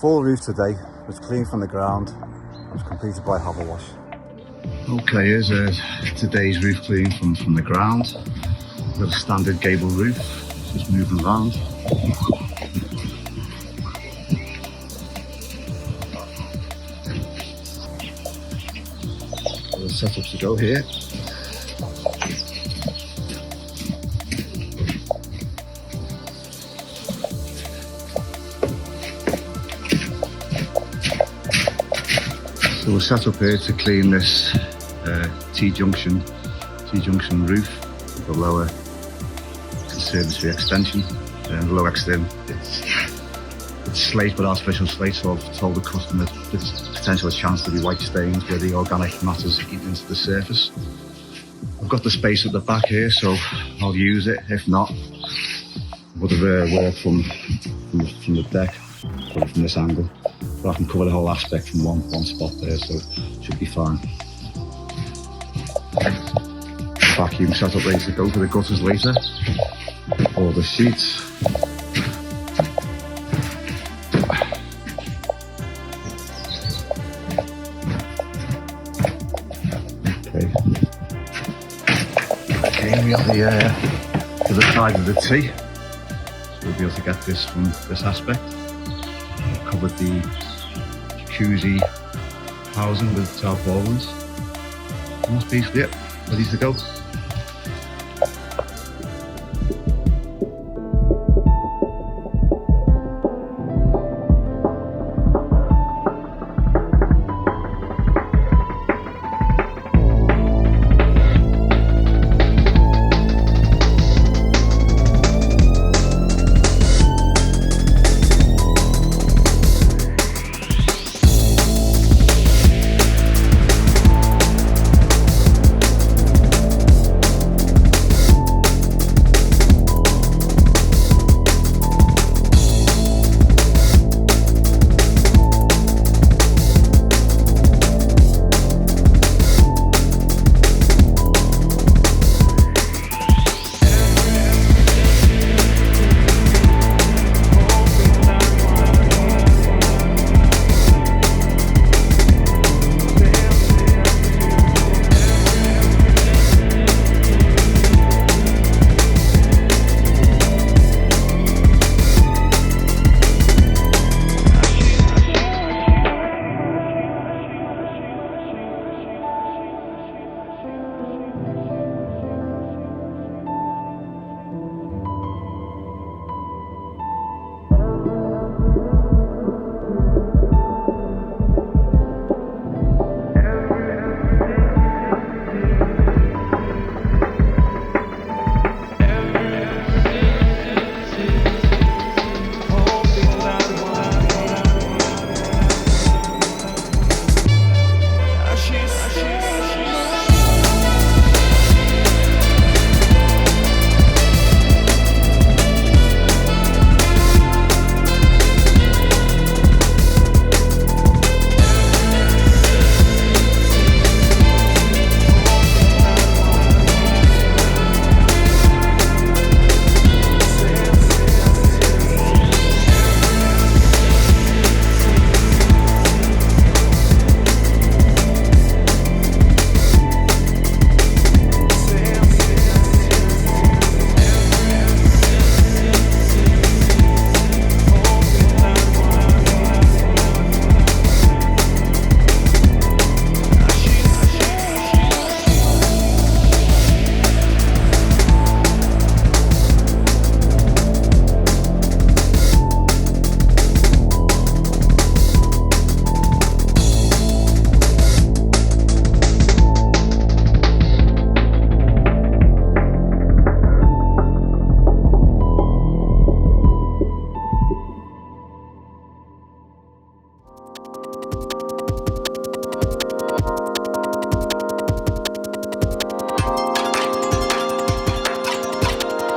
full roof today. It's clean from the ground. It was completed by Hover Wash. Okay, here's today's roof clean from the ground. We've got a standard gable roof, just moving around. The setups to go here. So we're set up here to clean this T-junction roof with the lower conservatory extension. And the lower extent, it's slate but artificial slate, so I've told the customer there's potential chance to be white stains where the organic matter's eaten into the surface. I've got the space at the back here, so I'll use it. If not, would have worked from the deck, probably from this angle. But I can cover the whole aspect from one spot there, so it should be fine. Vacuum setup ready to go for the gutters later. All the sheets. Okay, we got the other side of the T, so we'll be able to get this from this aspect. I've covered the jacuzzi housing with tarpaulins. And that's basically it, ready to go.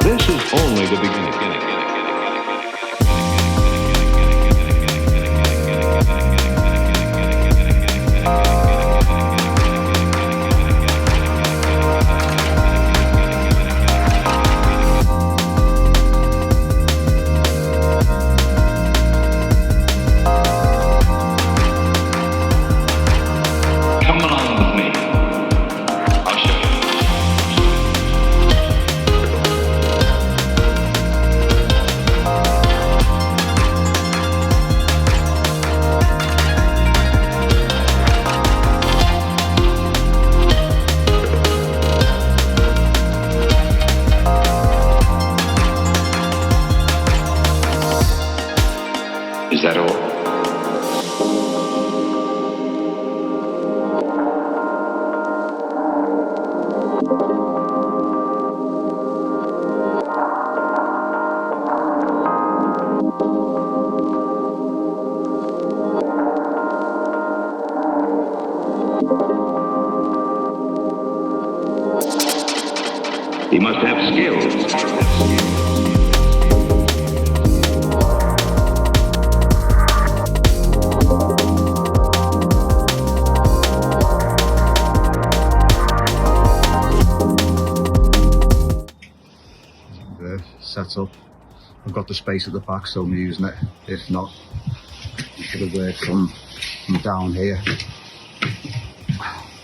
This is only the beginning. Is that all? He must have skills. Set up. I've got the space at the back, so I'm using it. If not, you should have worked from down here.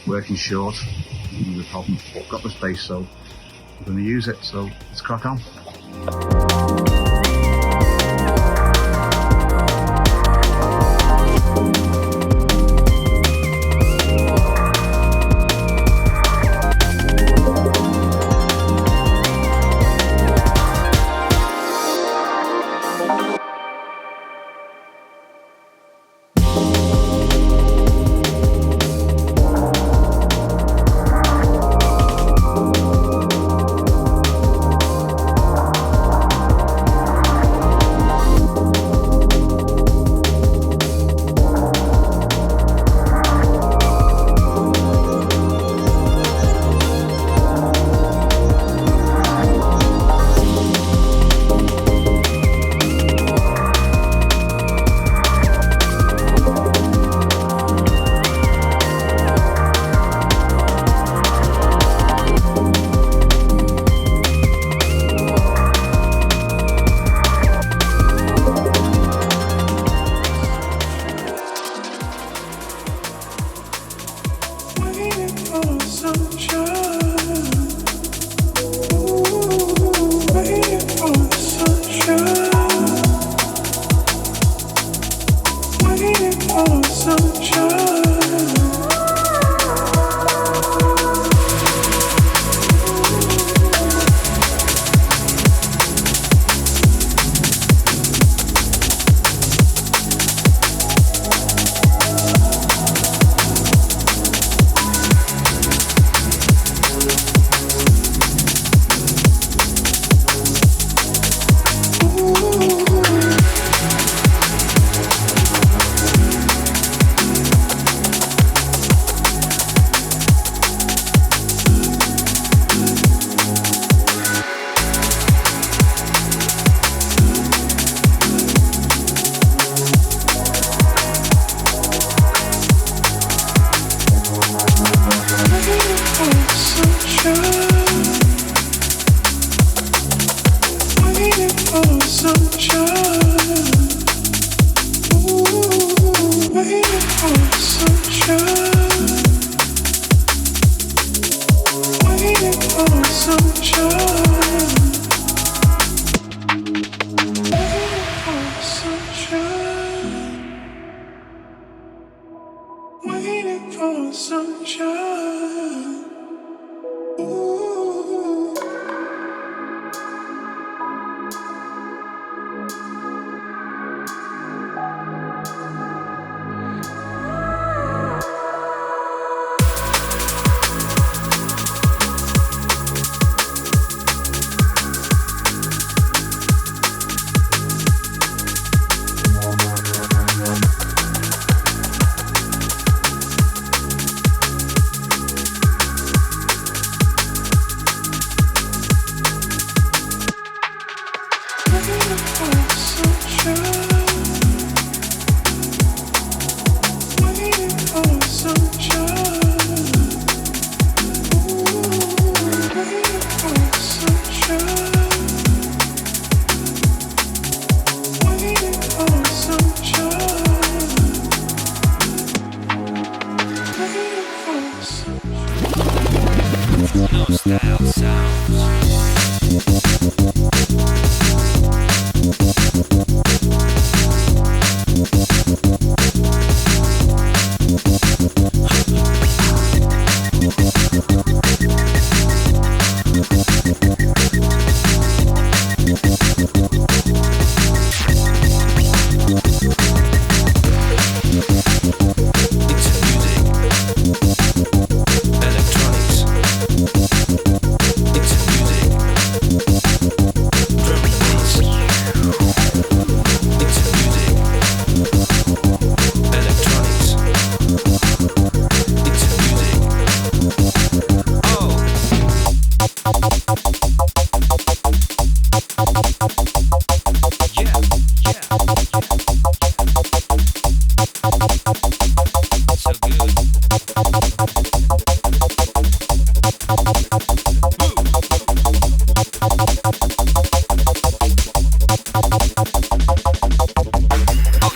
Working short, the problem. Got the space, so I'm going to use it. So let's crack on. So good. Oh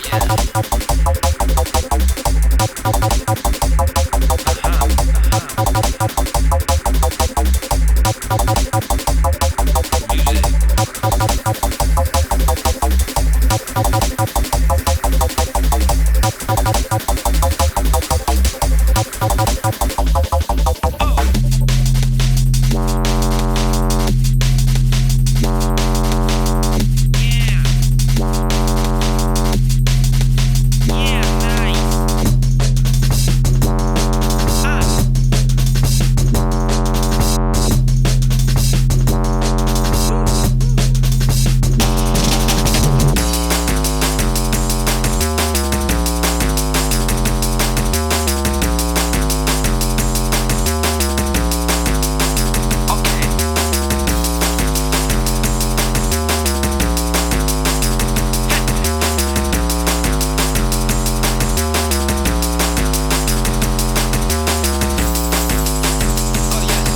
yeah.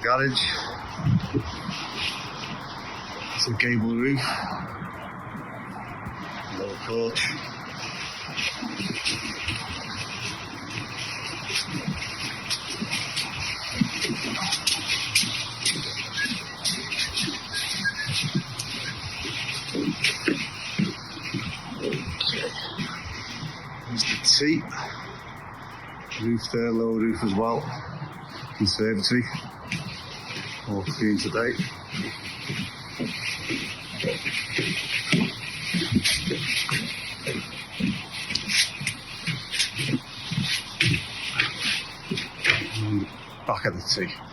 little garage. It's a gable roof. Little porch. There's the tea. Roof there, lower roof as well. Conservatory. All clean today. And back at the tea.